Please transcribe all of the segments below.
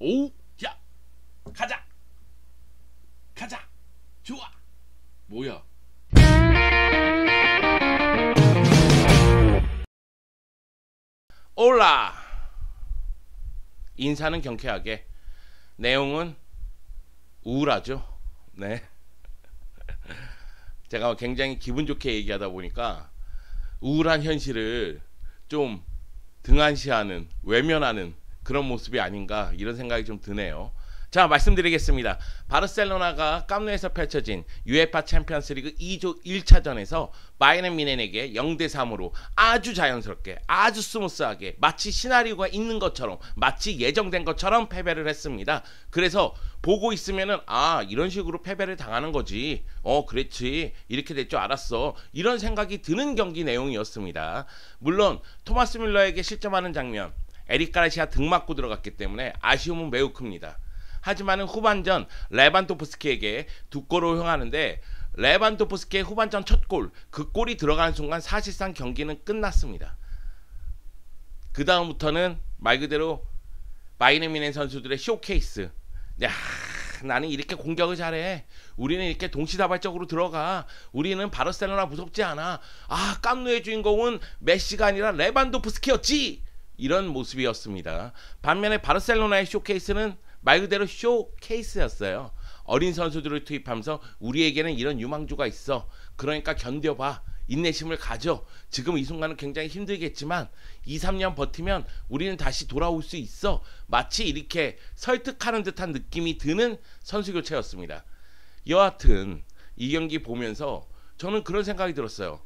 오, 야, 가자, 가자, 좋아. 뭐야? 올라. 인사는 경쾌하게, 내용은 우울하죠. 네. 제가 굉장히 기분 좋게 얘기하다 보니까 우울한 현실을 좀 등한시하는, 외면하는 그런 모습이 아닌가, 이런 생각이 좀 드네요. 자, 말씀드리겠습니다. 바르셀로나가 깜누에서 펼쳐진 UEFA 챔피언스리그 2조 1차전에서 바이에른 뮌헨에게 0대3으로 아주 자연스럽게, 아주 스무스하게, 마치 시나리오가 있는 것처럼, 마치 예정된 것처럼 패배를 했습니다. 그래서 보고 있으면은 이런 식으로 패배를 당하는 거지, 그랬지, 이렇게 될 줄 알았어, 이런 생각이 드는 경기 내용이었습니다. 물론 토마스 뮬러에게 실점하는 장면, 에릭 가르시아 등 맞고 들어갔기 때문에 아쉬움은 매우 큽니다. 하지만은 후반전 레반도프스키에게 두 골을 허용하는데, 레반도프스키의 후반전 첫 골, 그 골이 들어가는 순간 사실상 경기는 끝났습니다. 그 다음부터는 말 그대로 바이에른 뮌헨 선수들의 쇼케이스. 야, 나는 이렇게 공격을 잘해, 우리는 이렇게 동시다발적으로 들어가, 우리는 바르셀로나 무섭지 않아, 깜누의 주인공은 메시가 아니라 레반도프스키였지, 이런 모습이었습니다. 반면에 바르셀로나의 쇼케이스는 말 그대로 쇼케이스였어요. 어린 선수들을 투입하면서 우리에게는 이런 유망주가 있어, 그러니까 견뎌봐, 인내심을 가져, 지금 이 순간은 굉장히 힘들겠지만 2-3년 버티면 우리는 다시 돌아올 수 있어, 마치 이렇게 설득하는 듯한 느낌이 드는 선수교체였습니다. 여하튼 이 경기 보면서 저는 그런 생각이 들었어요.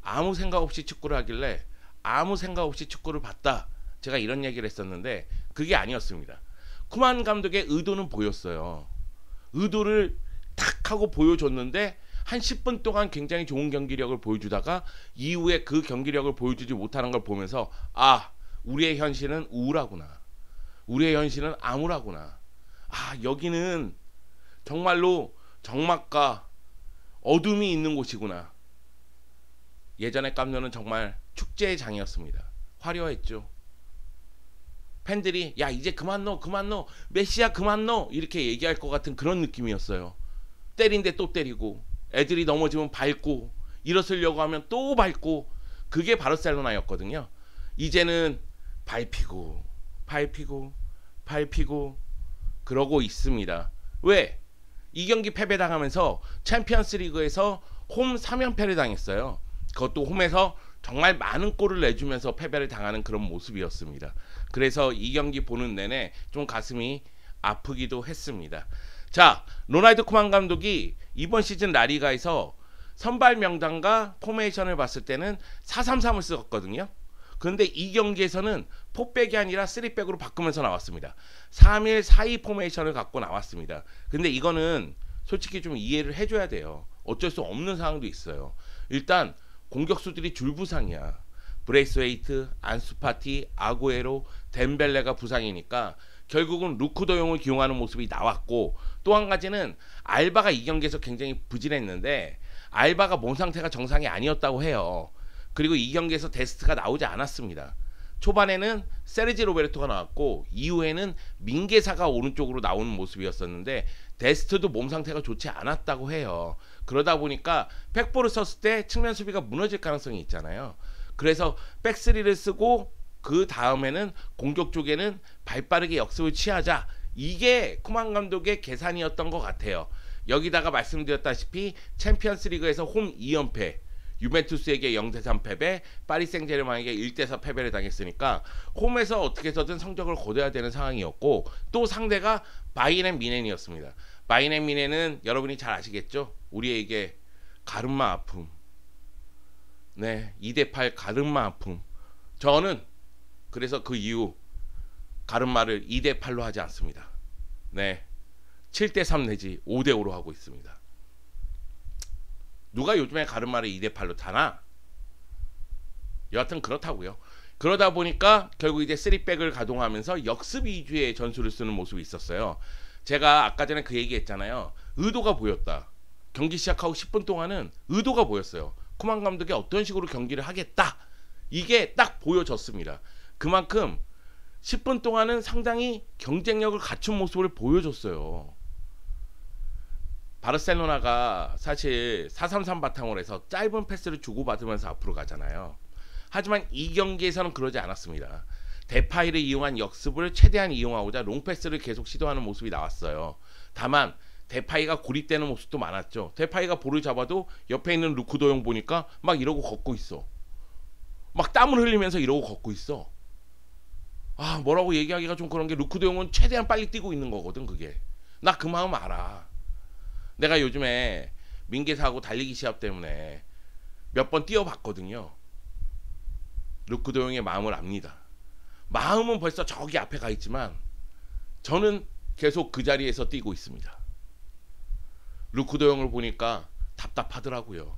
아무 생각 없이 축구를 하길래 아무 생각 없이 축구를 봤다, 제가 이런 얘기를 했었는데 그게 아니었습니다. 쿠만 감독의 의도는 보였어요. 의도를 탁 하고 보여줬는데 한 10분 동안 굉장히 좋은 경기력을 보여주다가 이후에 그 경기력을 보여주지 못하는 걸 보면서 우리의 현실은 우울하구나, 우리의 현실은 암울하구나, 여기는 정말로 적막과 어둠이 있는 곳이구나. 예전에 깜누는 정말 축제의 장이었습니다. 화려했죠. 팬들이 야 이제 그만 넣어, 그만 넣어, 메시야 그만 넣어, 이렇게 얘기할 것 같은 그런 느낌이었어요. 때린데 또 때리고, 애들이 넘어지면 밟고, 일어서려고 하면 또 밟고, 그게 바르셀로나였거든요. 이제는 밟히고 밟히고 밟히고 그러고 있습니다. 왜? 이 경기 패배당하면서 챔피언스리그에서 홈 3연패를 당했어요. 그것도 홈에서 정말 많은 골을 내주면서 패배를 당하는 그런 모습이었습니다. 그래서 이 경기 보는 내내 좀 가슴이 아프기도 했습니다. 자, 로날드 쿠만 감독이 이번 시즌 라리가에서 선발 명단과 포메이션을 봤을 때는 4-3-3을 썼거든요. 그런데 이 경기에서는 4백이 아니라 3백으로 바꾸면서 나왔습니다. 3-1-4-2 포메이션을 갖고 나왔습니다. 근데 이거는 솔직히 좀 이해를 해줘야 돼요. 어쩔 수 없는 상황도 있어요. 일단 공격수들이 줄부상이야. 브레이스웨이트, 안수파티, 아구에로, 덴벨레가 부상이니까 결국은 루크도용을 기용하는 모습이 나왔고, 또 한 가지는 알바가 이 경기에서 굉장히 부진했는데 알바가 몸 상태가 정상이 아니었다고 해요. 그리고 이 경기에서 데스트가 나오지 않았습니다. 초반에는 세르지 로베르토가 나왔고 이후에는 민게사가 오른쪽으로 나오는 모습이었었는데 데스트도 몸 상태가 좋지 않았다고 해요. 그러다 보니까 백보를 썼을 때 측면 수비가 무너질 가능성이 있잖아요. 그래서 백스리를 쓰고 그 다음에는 공격 쪽에는 발빠르게 역습을 취하자, 이게 쿠만 감독의 계산이었던 것 같아요. 여기다가 말씀드렸다시피 챔피언스리그에서 홈 2연패, 유벤투스에게 0-3 패배, 파리 생제르맹에게 1-4 패배를 당했으니까 홈에서 어떻게 해서든 성적을 거둬야 되는 상황이었고, 또 상대가 바이에른 뮌헨이었습니다. 바이에른 뮌헨은 여러분이 잘 아시겠죠? 우리에게 가름마 아픔, 2-8 가름마 아픔. 저는 그래서 그 이후 가름마를 2-8로 하지 않습니다. 7-3 내지 5-5로 하고 있습니다. 누가 요즘에 가름마를 2-8로 타나? 여하튼 그렇다고요. 그러다 보니까 결국 이제 3백을 가동하면서 역습 위주의 전술을 쓰는 모습이 있었어요. 제가 아까 전에 그 얘기 했잖아요. 의도가 보였다. 경기 시작하고 10분 동안은 의도가 보였어요. 쿠만 감독이 어떤 식으로 경기를 하겠다, 이게 딱 보여졌습니다. 그만큼 10분 동안은 상당히 경쟁력을 갖춘 모습을 보여줬어요. 바르셀로나가 사실 4-3-3 바탕으로 해서 짧은 패스를 주고받으면서 앞으로 가잖아요. 하지만 이 경기에서는 그러지 않았습니다. 데파이를 이용한 역습을 최대한 이용하고자 롱패스를 계속 시도하는 모습이 나왔어요. 다만 데파이가 고립되는 모습도 많았죠. 데파이가 볼을 잡아도 옆에 있는 루크도용 보니까 막 이러고 걷고 있어. 막 땀을 흘리면서 이러고 걷고 있어. 아, 뭐라고 얘기하기가 좀 그런 게, 루크도용은 최대한 빨리 뛰고 있는 거거든 그게. 나 그 마음 알아. 내가 요즘에 민계사하고 달리기 시합 때문에 몇 번 뛰어봤거든요. 루크도용의 마음을 압니다. 마음은 벌써 저기 앞에 가 있지만 저는 계속 그 자리에서 뛰고 있습니다. 루크도용을 보니까 답답하더라고요.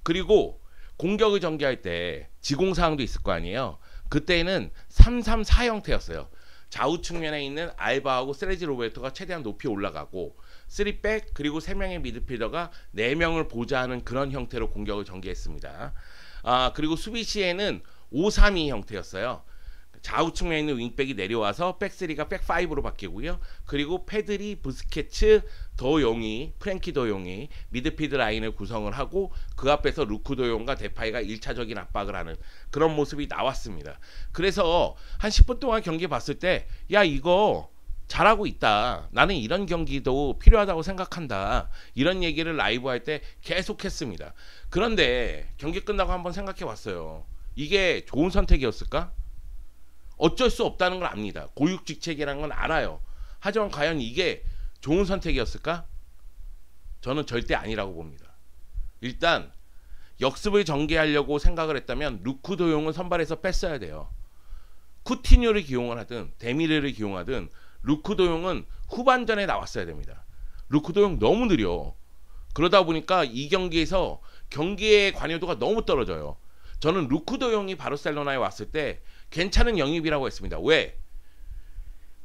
그리고 공격을 전개할 때 지공사항도 있을 거 아니에요. 그때는 3-3-4 형태였어요. 좌우 측면에 있는 알바하고 세르지 로베르토가 최대한 높이 올라가고 3백 그리고 3명의 미드필더가 4명을 보좌하는 그런 형태로 공격을 전개했습니다. 그리고 수비 시에는 5-3-2 형태였어요. 좌우 측면에 있는 윙백이 내려와서 백3가 백5로 바뀌고요. 그리고 페드리, 부스케츠, 더용이, 프랭키 더용이 미드필드 라인을 구성을 하고 그 앞에서 루크도용과 데파이가 1차적인 압박을 하는 그런 모습이 나왔습니다. 그래서 한 10분 동안 경기 봤을 때 야, 이거 잘하고 있다. 나는 이런 경기도 필요하다고 생각한다. 이런 얘기를 라이브 할 때 계속 했습니다. 그런데 경기 끝나고 한번 생각해 봤어요. 이게 좋은 선택이었을까? 어쩔 수 없다는 걸 압니다. 고육직책이라는 건 알아요. 하지만 과연 이게 좋은 선택이었을까? 저는 절대 아니라고 봅니다. 일단 역습을 전개하려고 생각을 했다면 루크도용은 선발해서 뺐어야 돼요. 쿠티뉴를 기용을 하든 데미르를 기용하든 루크도용은 후반전에 나왔어야 됩니다. 루크도용 너무 느려. 그러다 보니까 이 경기에서 경기의 관여도가 너무 떨어져요. 저는 루크도용이 바르셀로나에 왔을 때 괜찮은 영입이라고 했습니다. 왜?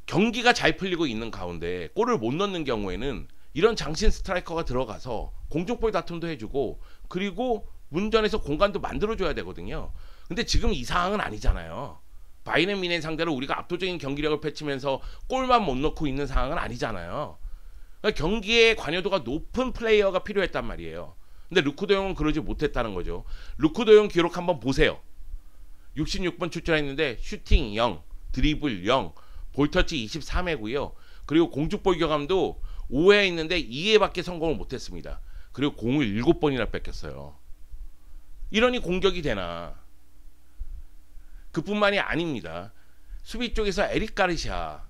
경기가 잘 풀리고 있는 가운데 골을 못 넣는 경우에는 이런 장신 스트라이커가 들어가서 공중볼 다툼도 해주고 그리고 문전에서 공간도 만들어줘야 되거든요. 근데 지금 이 상황은 아니잖아요. 바이에른 뮌헨 상대로 우리가 압도적인 경기력을 펼치면서 골만 못 넣고 있는 상황은 아니잖아요. 그러니까 경기에 관여도가 높은 플레이어가 필요했단 말이에요. 근데 루크도용은 그러지 못했다는 거죠. 루크도용 기록 한번 보세요. 66번 출전했는데 슈팅 0, 드리블 0, 볼터치 23회고요. 그리고 공중볼 교감도 5회 있는데 2회밖에 성공을 못했습니다. 그리고 공을 7번이나 뺏겼어요. 이러니 공격이 되나? 그뿐만이 아닙니다. 수비 쪽에서 에릭 가르시아,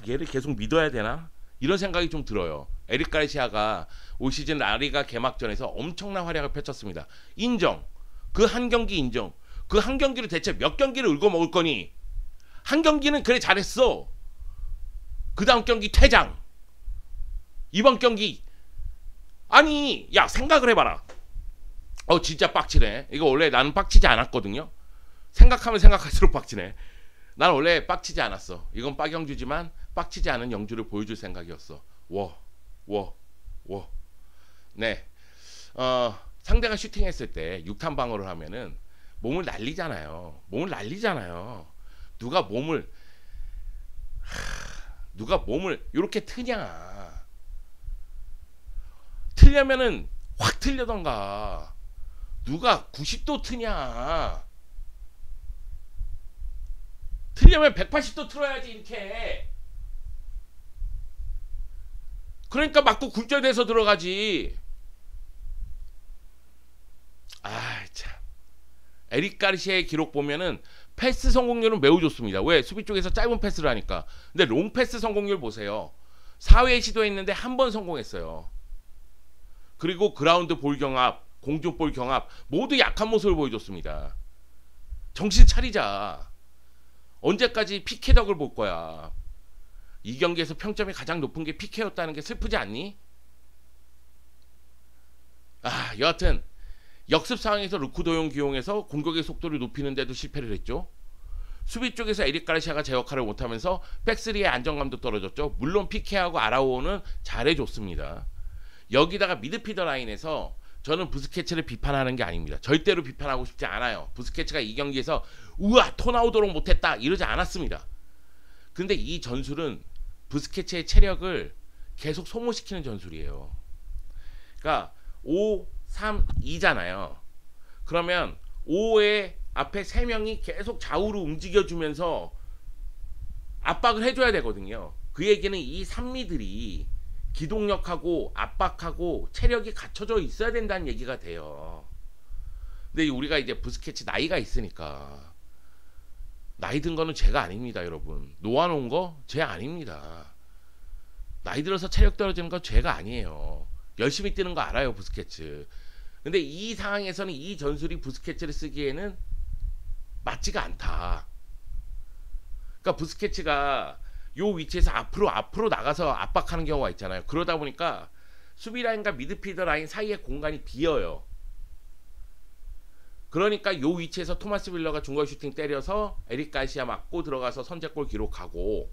얘를 계속 믿어야 되나? 이런 생각이 좀 들어요. 에릭 가르시아가 올 시즌 라리가 개막전에서 엄청난 활약을 펼쳤습니다. 인정. 그 한 경기 인정. 그 한 경기를 대체 몇 경기를 울고 먹을 거니? 한 경기는 그래 잘했어. 그 다음 경기 퇴장. 이번 경기 아니 야 생각을 해봐라. 진짜 빡치네. 이거 원래 나는 빡치지 않았거든요. 생각하면 생각할수록 빡치네. 난 원래 빡치지 않았어. 이건 빠경주지만 빡치지 않은 영주를 보여줄 생각이었어. 네. 상대가 슈팅했을 때 6탄 방어를 하면은 몸을 날리잖아요. 누가 몸을 이렇게 트냐? 틀려면은 확 틀려던가. 누가 90도 트냐? 틀려면 180도 틀어야지 이렇게. 그러니까 맞고 굴절돼서 들어가지. 참. 에릭 가르시아의 기록 보면은 패스 성공률은 매우 좋습니다. 왜? 수비 쪽에서 짧은 패스를 하니까. 근데 롱 패스 성공률 보세요. 4회 시도했는데 한 번 성공했어요. 그리고 그라운드 볼 경합, 공중볼 경합 모두 약한 모습을 보여줬습니다. 정신 차리자. 언제까지 피케 덕을 볼 거야. 이 경기에서 평점이 가장 높은 게 피케였다는 게 슬프지 않니? 여하튼 역습 상황에서 루크도용 기용해서 공격의 속도를 높이는데도 실패를 했죠. 수비 쪽에서 에릭 가르시아가 제 역할을 못하면서 백3의 안정감도 떨어졌죠. 물론 피케하고 아라오는 잘해줬습니다. 여기다가 미드필더 라인에서 저는 부스케츠를 비판하는 게 아닙니다. 절대로 비판하고 싶지 않아요. 부스케츠가 이 경기에서 우와 토 나오도록 못했다 이러지 않았습니다. 근데 이 전술은 부스케츠의 체력을 계속 소모시키는 전술이에요. 그러니까 5, 3, 2잖아요. 그러면 5의 앞에 3명이 계속 좌우로 움직여주면서 압박을 해줘야 되거든요. 그 얘기는 이 산미들이 기동력하고 압박하고 체력이 갖춰져 있어야 된다는 얘기가 돼요. 근데 우리가 이제 부스케츠 나이가 있으니까, 나이 든 거는 죄가 아닙니다, 여러분. 놓아놓은 거 죄 아닙니다. 나이 들어서 체력 떨어지는 건 죄가 아니에요. 열심히 뛰는 거 알아요, 부스케츠. 근데 이 상황에서는 이 전술이 부스케츠를 쓰기에는 맞지가 않다. 그러니까 부스케츠가 요 위치에서 앞으로 나가서 압박하는 경우가 있잖아요. 그러다 보니까 수비 라인과 미드필더 라인 사이에 공간이 비어요. 그러니까 요 위치에서 토마스 밀러가 중거리 슈팅 때려서 에릭 가시아 맞고 들어가서 선제골 기록하고,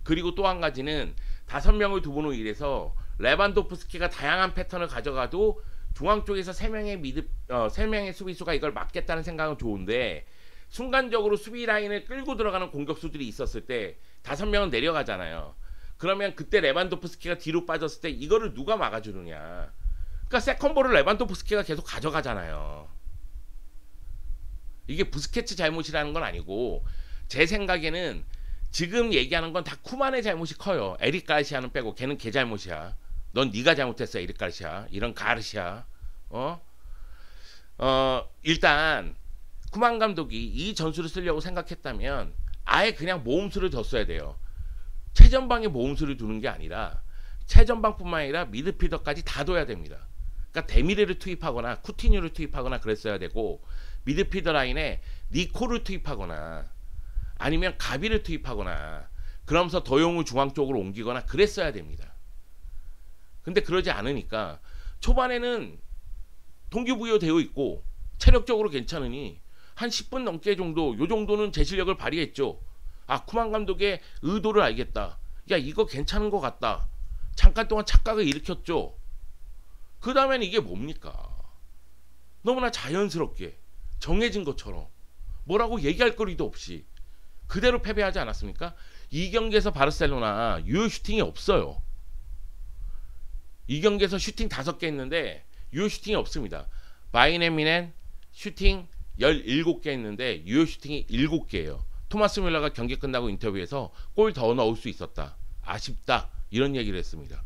그리고 또 한 가지는 5명을 두고 이래서 레반도프스키가 다양한 패턴을 가져가도 중앙 쪽에서 3명의 수비수가 이걸 막겠다는 생각은 좋은데, 순간적으로 수비 라인을 끌고 들어가는 공격수들이 있었을 때 5명은 내려가잖아요. 그러면 그때 레반도프스키가 뒤로 빠졌을 때 이거를 누가 막아주느냐. 그러니까 세컨볼을 레반도프스키가 계속 가져가잖아요. 이게 부스케츠 잘못이라는 건 아니고, 제 생각에는 지금 얘기하는 건 다 쿠만의 잘못이 커요. 에릭 가르시아는 빼고. 걔는 걔 잘못이야. 넌 네가 잘못했어, 에릭 가르시아. 이런 가르시아. 일단 쿠만 감독이 이 전술을 쓰려고 생각했다면 아예 그냥 모험수를 뒀어야 돼요. 최전방에 모험수를 두는 게 아니라 최전방뿐만 아니라 미드필더까지 다 둬야 됩니다. 그러니까 데미르를 투입하거나 쿠티뉴를 투입하거나 그랬어야 되고, 미드필더 라인에 니코를 투입하거나 아니면 가비를 투입하거나 그러면서 더용을 중앙 쪽으로 옮기거나 그랬어야 됩니다. 근데 그러지 않으니까 초반에는 동기부여 되어 있고 체력적으로 괜찮으니 한 10분 넘게 정도, 요 정도는 제 실력을 발휘했죠. 아, 쿠만 감독의 의도를 알겠다. 야, 이거 괜찮은 것 같다. 잠깐 동안 착각을 일으켰죠. 그 다음에는 이게 뭡니까? 너무나 자연스럽게 정해진 것처럼 뭐라고 얘기할 거리도 없이 그대로 패배하지 않았습니까? 이 경기에서 바르셀로나 유효 슈팅이 없어요. 이 경기에서 슈팅 5개 했는데 유효 슈팅이 없습니다. 바이에른 슈팅 17개 했는데 유효 슈팅이 7개예요. 토마스 뮬러가 경기 끝나고 인터뷰에서 골 더 넣을 수 있었다. 아쉽다. 이런 얘기를 했습니다.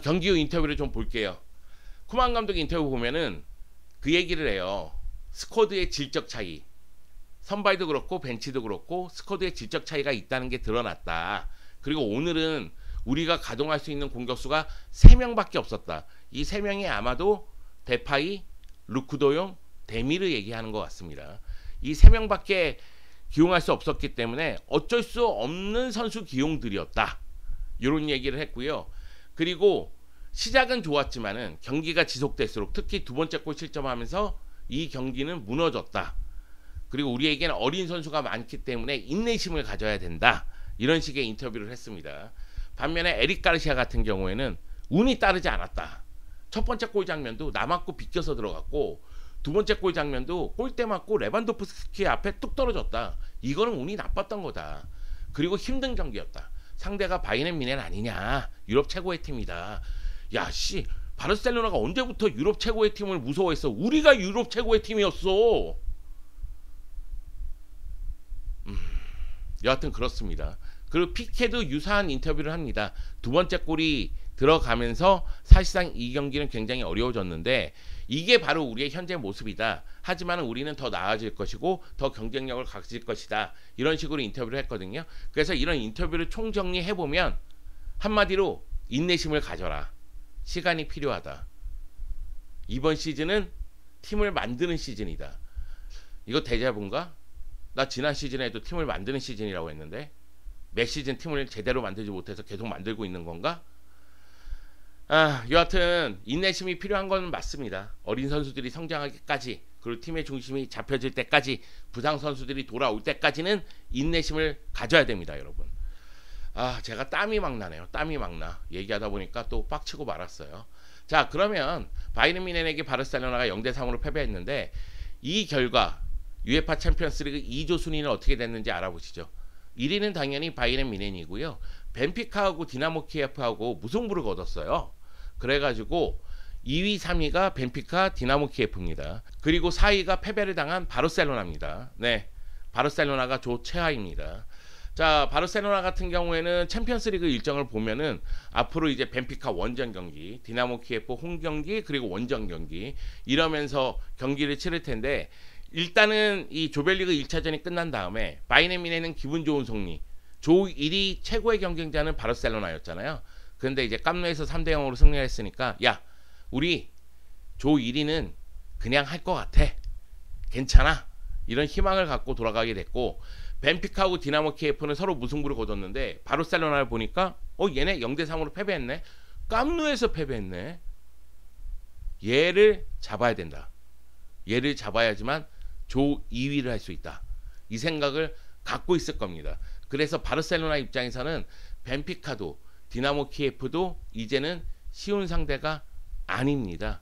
경기 후 인터뷰를 좀 볼게요. 쿠만 감독 인터뷰 보면은 그 얘기를 해요. 스쿼드의 질적 차이. 선발도 그렇고 벤치도 그렇고 스쿼드의 질적 차이가 있다는 게 드러났다. 그리고 오늘은 우리가 가동할 수 있는 공격수가 3명밖에 없었다. 이 3명이 아마도 데파이, 루크도용, 데미르 얘기하는 것 같습니다. 이 3명밖에 기용할 수 없었기 때문에 어쩔 수 없는 선수 기용들이었다. 이런 얘기를 했고요. 그리고 시작은 좋았지만은 경기가 지속될수록 특히 두 번째 골 실점하면서 이 경기는 무너졌다. 그리고 우리에게는 어린 선수가 많기 때문에 인내심을 가져야 된다. 이런 식의 인터뷰를 했습니다. 반면에 에릭 가르시아 같은 경우에는 운이 따르지 않았다. 첫 번째 골 장면도 남았고 비껴서 들어갔고, 두 번째 골 장면도 골대 맞고 레반도프스키 앞에 뚝 떨어졌다. 이거는 운이 나빴던 거다. 그리고 힘든 경기였다. 상대가 바이에른 뮌헨 아니냐. 유럽 최고의 팀이다. 야, 씨, 바르셀로나가 언제부터 유럽 최고의 팀을 무서워했어? 우리가 유럽 최고의 팀이었어. 여하튼 그렇습니다. 그리고 피케도 유사한 인터뷰를 합니다. 두 번째 골이 들어가면서 사실상 이 경기는 굉장히 어려워졌는데 이게 바로 우리의 현재 모습이다. 하지만 우리는 더 나아질 것이고 더 경쟁력을 가질 것이다. 이런 식으로 인터뷰를 했거든요. 그래서 이런 인터뷰를 총정리해보면 한마디로 인내심을 가져라. 시간이 필요하다. 이번 시즌은 팀을 만드는 시즌이다. 이거 데자부인가? 나 지난 시즌에도 팀을 만드는 시즌이라고 했는데 몇 시즌 팀을 제대로 만들지 못해서 계속 만들고 있는 건가? 여하튼 인내심이 필요한 건 맞습니다. 어린 선수들이 성장하기까지, 그리고 팀의 중심이 잡혀질 때까지, 부상 선수들이 돌아올 때까지는 인내심을 가져야 됩니다, 여러분. 제가 땀이 막 나네요. 땀이 막 나. 얘기하다 보니까 또 빡치고 말았어요. 자, 그러면 바이에른 뮌헨에게 바르셀로나가 0대3으로 패배했는데 이 결과, UEFA 챔피언스리그 2조 순위는 어떻게 됐는지 알아보시죠. 1위는 당연히 바이에른 뮌헨이고요. 벤피카하고 디나모 키예프하고 무승부를 거뒀어요. 그래가지고 2위, 3위가 벤피카, 디나모 키예프입니다. 그리고 4위가 패배를 당한 바르셀로나입니다. 네, 바르셀로나가 조 최하입니다. 자, 바르셀로나 같은 경우에는 챔피언스리그 일정을 보면은 앞으로 이제 벤피카 원정 경기, 디나모 키예프 홈 경기, 그리고 원정 경기 이러면서 경기를 치를 텐데, 일단은 이 조별리그 1차전이 끝난 다음에 바이에른 뮌헨은 기분 좋은 승리. 조 1위 최고의 경쟁자는 바르셀로나였잖아요. 그런데 이제 깜누에서 3대 0으로 승리했으니까 야, 우리 조 1위는 그냥 할 것 같아. 괜찮아. 이런 희망을 갖고 돌아가게 됐고, 벤피카하고 디나모 키예프는 서로 무승부를 거뒀는데 바르셀로나를 보니까 얘네 0대 3으로 패배했네. 깜누에서 패배했네. 얘를 잡아야 된다. 얘를 잡아야지만 조 2위를 할 수 있다. 이 생각을 갖고 있을 겁니다. 그래서 바르셀로나 입장에서는 벤피카도 디나모 키예프도 이제는 쉬운 상대가 아닙니다.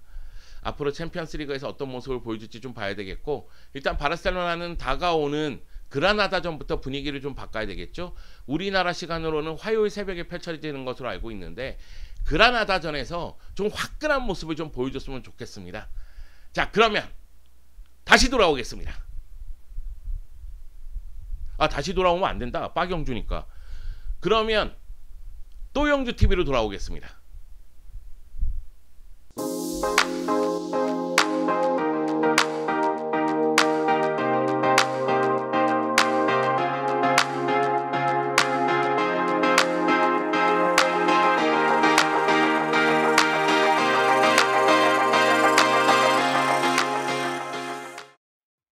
앞으로 챔피언스리그에서 어떤 모습을 보여줄지 좀 봐야 되겠고, 일단 바르셀로나는 다가오는 그라나다전부터 분위기를 좀 바꿔야 되겠죠. 우리나라 시간으로는 화요일 새벽에 펼쳐지는 것으로 알고 있는데, 그라나다전에서 좀 화끈한 모습을 좀 보여줬으면 좋겠습니다. 자, 그러면 다시 돌아오겠습니다. 다시 돌아오면 안 된다. 빠경주니까. 그러면 또 영주TV로 돌아오겠습니다.